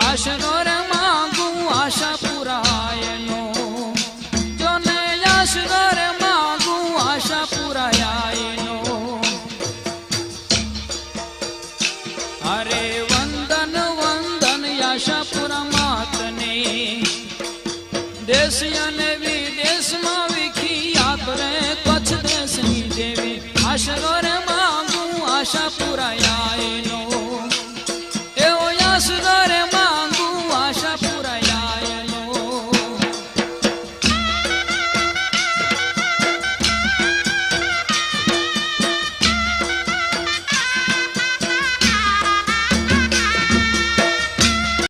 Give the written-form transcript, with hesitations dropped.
આશરો રે માગું આશા પુરાયનો જોને આશરો રે માગું આશા પુરાયનો અરે વંદન વંદન આશાપુરા માતને દેશ અને વિદેશમાં વિખ્યાત રે કચ્છ દેશની દેવી આશરો રે માગું આશા પુરાય